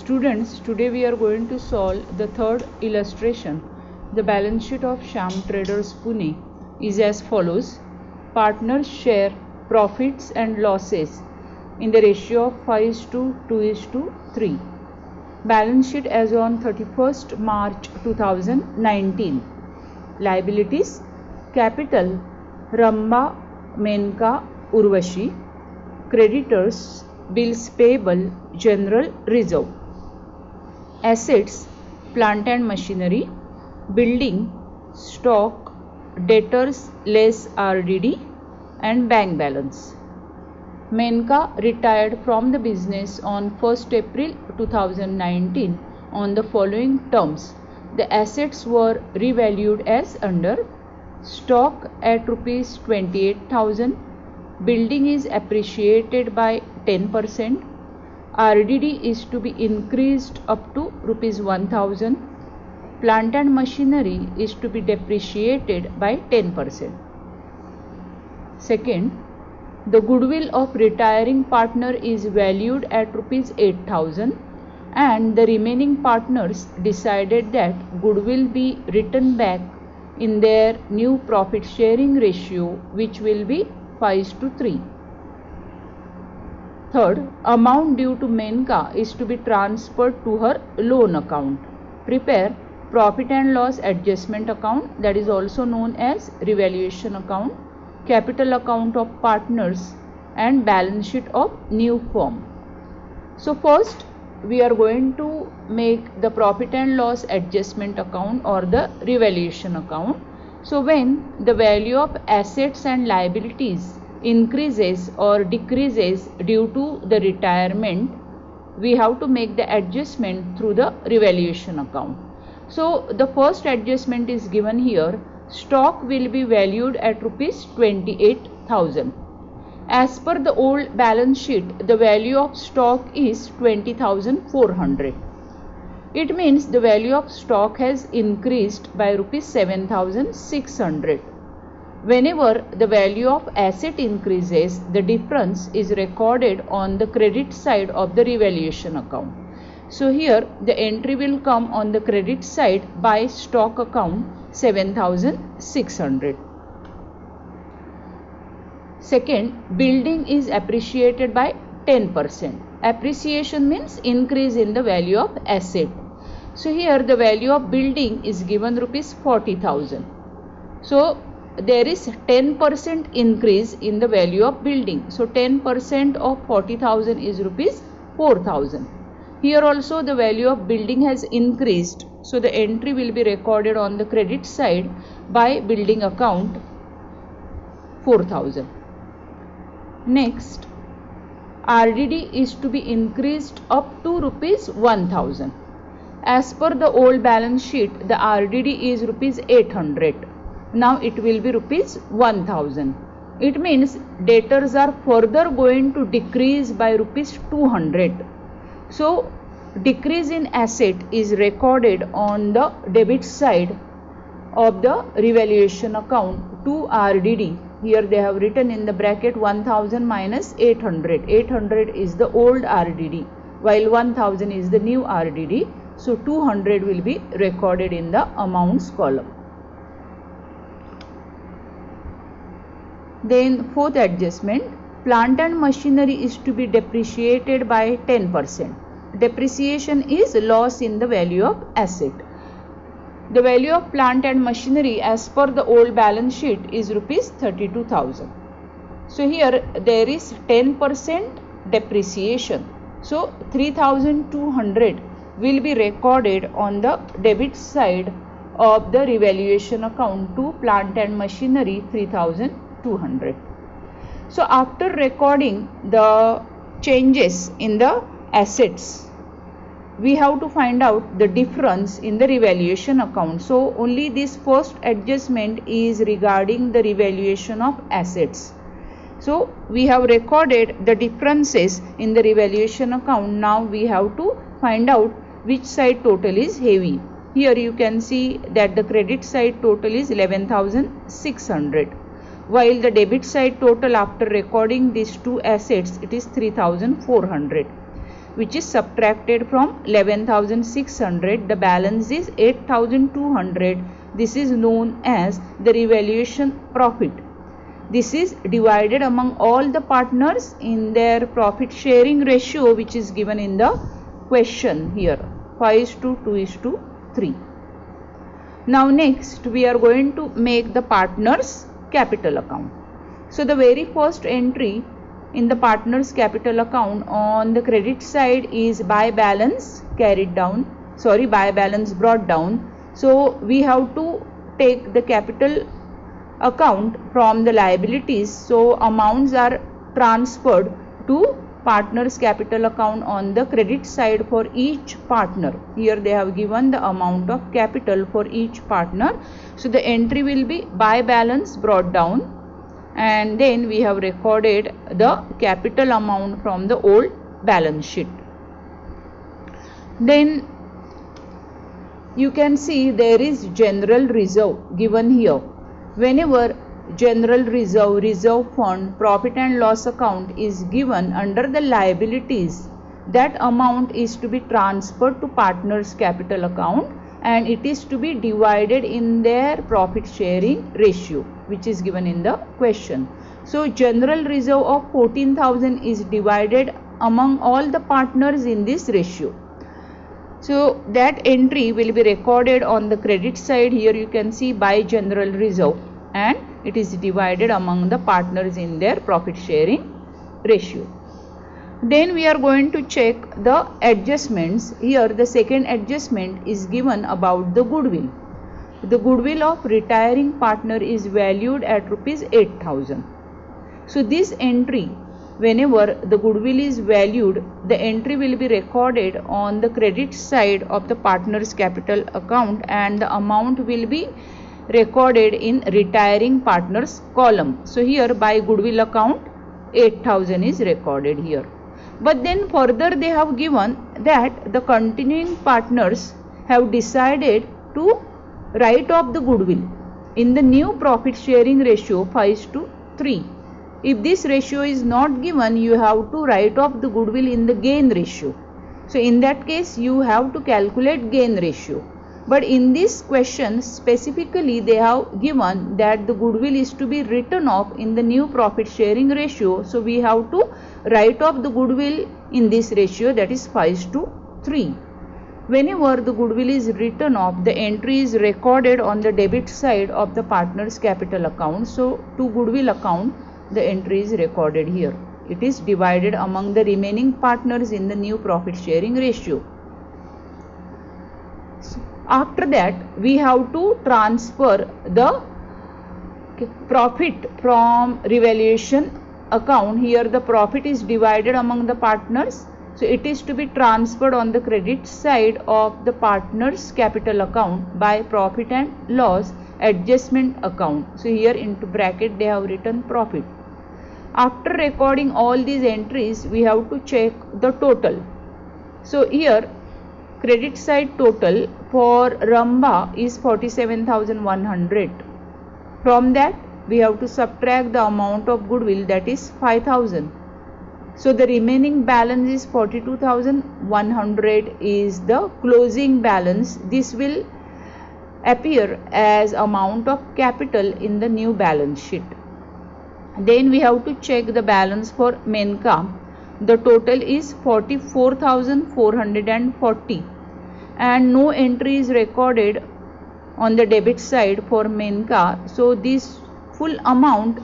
Students, today we are going to solve the third illustration. The balance sheet of Shyam Traders Pune is as follows. Partners share profits and losses in the ratio of 5:2:3. Balance sheet as on 31st March 2019. Liabilities: capital Ramba, Menka, Urvashi. Creditors: bills payable, general reserve. Assets: plant and machinery, building, stock, debtors less RDD, and bank balance. Menka retired from the business on 1st April 2019 on the following terms. The assets were revalued as under: stock at rupees 28,000, building is appreciated by 10%, RDD is to be increased up to rupees 1,000, plant and machinery is to be depreciated by 10%. Second, the goodwill of retiring partner is valued at rupees 8,000 and the remaining partners decided that goodwill be written back in their new profit sharing ratio, which will be 5:3. Third, amount due to Menka is to be transferred to her loan account. Prepare profit and loss adjustment account, that is also known as revaluation account, capital account of partners, and balance sheet of new firm. So first we are going to make the profit and loss adjustment account or the revaluation account. So when the value of assets and liabilities increases or decreases due to the retirement, we have to make the adjustment through the revaluation account. So the first adjustment is given here. Stock will be valued at rupees 28,000. As per the old balance sheet, the value of stock is 20,400. It means the value of stock has increased by rupees 7,600. Whenever the value of asset increases, the difference is recorded on the credit side of the revaluation account. So here the entry will come on the credit side by stock account 7,600. Second, building is appreciated by 10%. Appreciation means increase in the value of asset. So here the value of building is given rupees 40,000. So there is 10% increase in the value of building. So 10% of 40,000 is rupees 4,000. Here also the value of building has increased. So the entry will be recorded on the credit side by building account 4,000. Next, RDD is to be increased up to rupees 1,000. As per the old balance sheet, the RDD is rupees 800. Now it will be rupees 1,000. It means debtors are further going to decrease by rupees 200. So decrease in asset is recorded on the debit side of the revaluation account to RDD. Here they have written in the bracket 1,000 minus 800. 800 is the old RDD while 1,000 is the new RDD. So 200 will be recorded in the amounts column. Then fourth adjustment, plant and machinery is to be depreciated by 10%. Depreciation is loss in the value of asset. The value of plant and machinery as per the old balance sheet is rupees 32,000. So here there is 10% depreciation. So 3,200 will be recorded on the debit side of the revaluation account to plant and machinery 3,200. So after recording the changes in the assets, we have to find out the difference in the revaluation account. So only this first adjustment is regarding the revaluation of assets. So we have recorded the differences in the revaluation account. Now we have to find out which side total is heavy. Here you can see that the credit side total is 11,600. While the debit side total after recording these two assets, it is 3,400. which is subtracted from 11,600. The balance is 8,200. This is known as the revaluation profit. This is divided among all the partners in their profit sharing ratio, which is given in the question here, 5:2:3. Now next we are going to make the partners capital account. So the very first entry in the partners capital account on the credit side is by balance brought down. So we have to take the capital account from the liabilities. So amounts are transferred to partners capital account on the credit side for each partner. Here they have given the amount of capital for each partner. So the entry will be by balance brought down, and then we have recorded the capital amount from the old balance sheet. Then you can see there is general reserve given here. Whenever general reserve fund, profit and loss account is given under the liabilities, that amount is to be transferred to partners capital account, and it is to be divided in their profit sharing ratio, which is given in the question. So general reserve of 14,000 is divided among all the partners in this ratio. So that entry will be recorded on the credit side. Here you can see by general reserve, and it is divided among the partners in their profit sharing ratio. Then we are going to check the adjustments. Here the second adjustment is given about the goodwill. The goodwill of retiring partner is valued at rupees 8,000. So this entry, whenever the goodwill is valued, the entry will be recorded on the credit side of the partner's capital account, and the amount will be recorded in retiring partners column. So here by goodwill account 8,000 is recorded here. But then further they have given that the continuing partners have decided to write off the goodwill in the new profit sharing ratio 5:3. If this ratio is not given, you have to write off the goodwill in the gain ratio. So in that case you have to calculate gain ratio. But in this question specifically they have given that the goodwill is to be written off in the new profit sharing ratio. So we have to write off the goodwill in this ratio, that is 5:3. Whenever the goodwill is written off, the entry is recorded on the debit side of the partner's capital account. So to goodwill account the entry is recorded here. It is divided among the remaining partners in the new profit sharing ratio. After that we have to transfer the profit from revaluation account. Here the profit is divided among the partners. So it is to be transferred on the credit side of the partner's capital account by profit and loss adjustment account. So here into bracket they have written profit. After recording all these entries, we have to check the total. So here credit side total for Ramba is 47,100. From that we have to subtract the amount of goodwill, that is 5,000. So the remaining balance is 42,100 is the closing balance. This will appear as amount of capital in the new balance sheet. Then we have to check the balance for Menka. The total is 44,440 and no entry is recorded on the debit side for Menka. So this full amount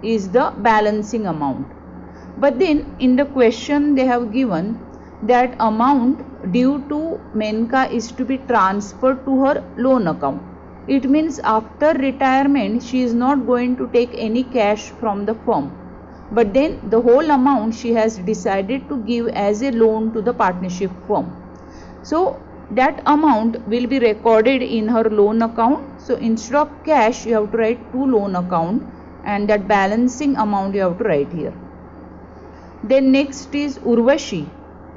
is the balancing amount. But then in the question they have given that amount due to Menka is to be transferred to her loan account. It means after retirement she is not going to take any cash from the firm, but then the whole amount she has decided to give as a loan to the partnership firm. So that amount will be recorded in her loan account. So instead of cash you have to write to loan account, and that balancing amount you have to write here. Then next is Urvashi.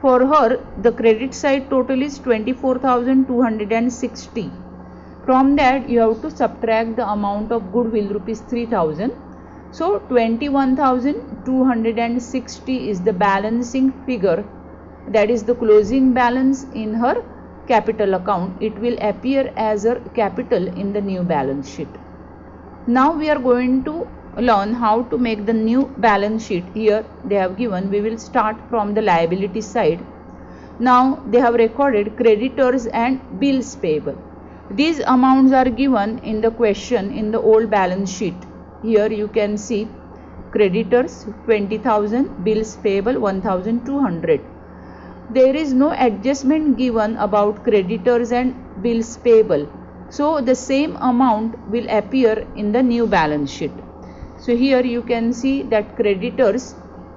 For her the credit side total is 24,260. From that you have to subtract the amount of goodwill rupees 3,000. So 21,260 is the balancing figure that is the closing balance in her capital account, it will appear as her capital in the new balance sheet. Now we are going to learn how to make the new balance sheet. Here they have given, we will start from the liability side. Now they have recorded creditors and bills payable. These amounts are given in the question in the old balance sheet. Here you can see creditors 20,000, bills payable 1,200. There is no adjustment given about creditors and bills payable. So the same amount will appear in the new balance sheet. So here you can see that creditors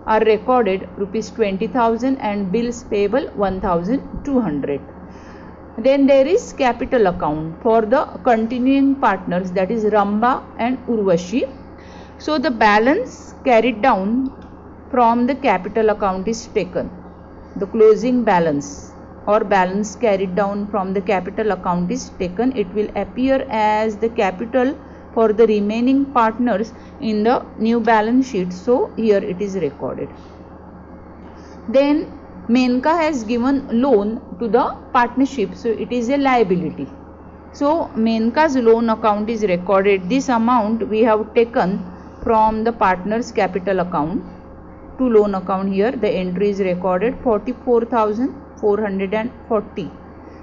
are recorded rupees 20,000 and bills payable 1,200. Then there is capital account for the continuing partners, that is Ramba and Urvashi. So the balance carried down from the capital account is taken. The closing balance or balance carried down from the capital account is taken. It will appear as the capital for the remaining partners in the new balance sheet. So here it is recorded. Then Menka has given loan to the partnership, so it is a liability. So Menka's loan account is recorded. This amount we have taken from the partner's capital account to loan account. Here the entry is recorded 44,440.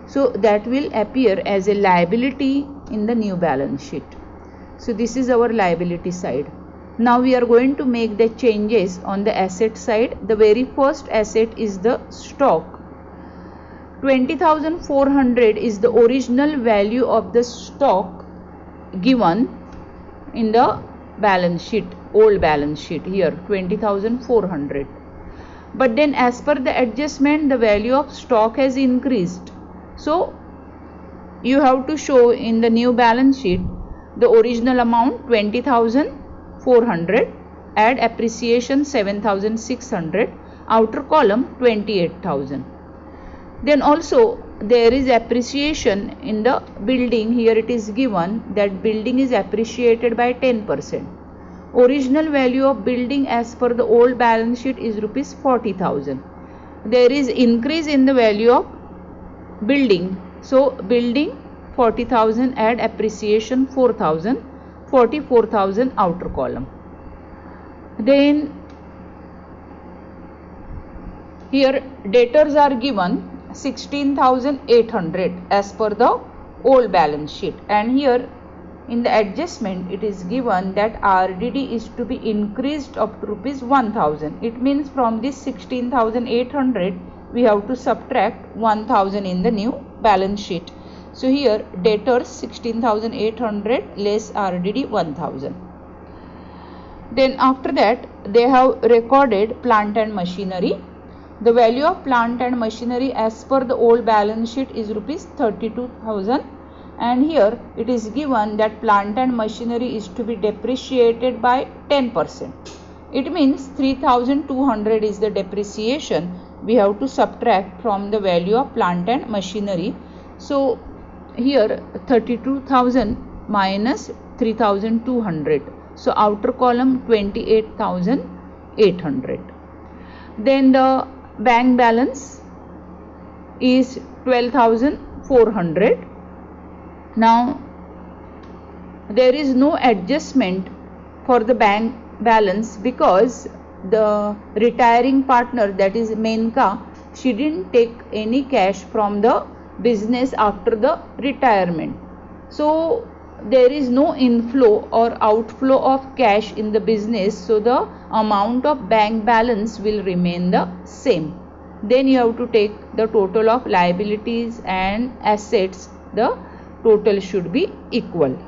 So that will appear as a liability in the new balance sheet. So this is our liability side. Now we are going to make the changes on the asset side. The very first asset is the stock. 20,400 is the original value of the stock given in the balance sheet, old balance sheet. Here 20,400. But then as per the adjustment, the value of stock has increased. So you have to show in the new balance sheet the original amount 20,400, add appreciation 7,600, outer column 28,000. Then also there is appreciation in the building. Here it is given that building is appreciated by 10%. Original value of building as per the old balance sheet is rupees 40,000. There is increase in the value of building. So building 40,000, add appreciation 4,000, 44,000 outer column. Then here debtors are given 16,800 as per the old balance sheet, and here in the adjustment it is given that RDD is to be increased up to rupees 1,000. It means from this 16,800 we have to subtract 1,000 in the new balance sheet. So here debtors 16,800 less RDD 1,000. Then after that they have recorded plant and machinery. The value of plant and machinery as per the old balance sheet is rupees 32,000, and here it is given that plant and machinery is to be depreciated by 10%. It means 3,200 is the depreciation. We have to subtract from the value of plant and machinery. So here 32,000 minus 3,200. So outer column 28,800. Then the bank balance is 12,400. Now there is no adjustment for the bank balance because the retiring partner, that is Menka, she didn't take any cash from the business after the retirement. So there is no inflow or outflow of cash in the business, so the amount of bank balance will remain the same. Then you have to take the total of liabilities and assets. The total should be equal.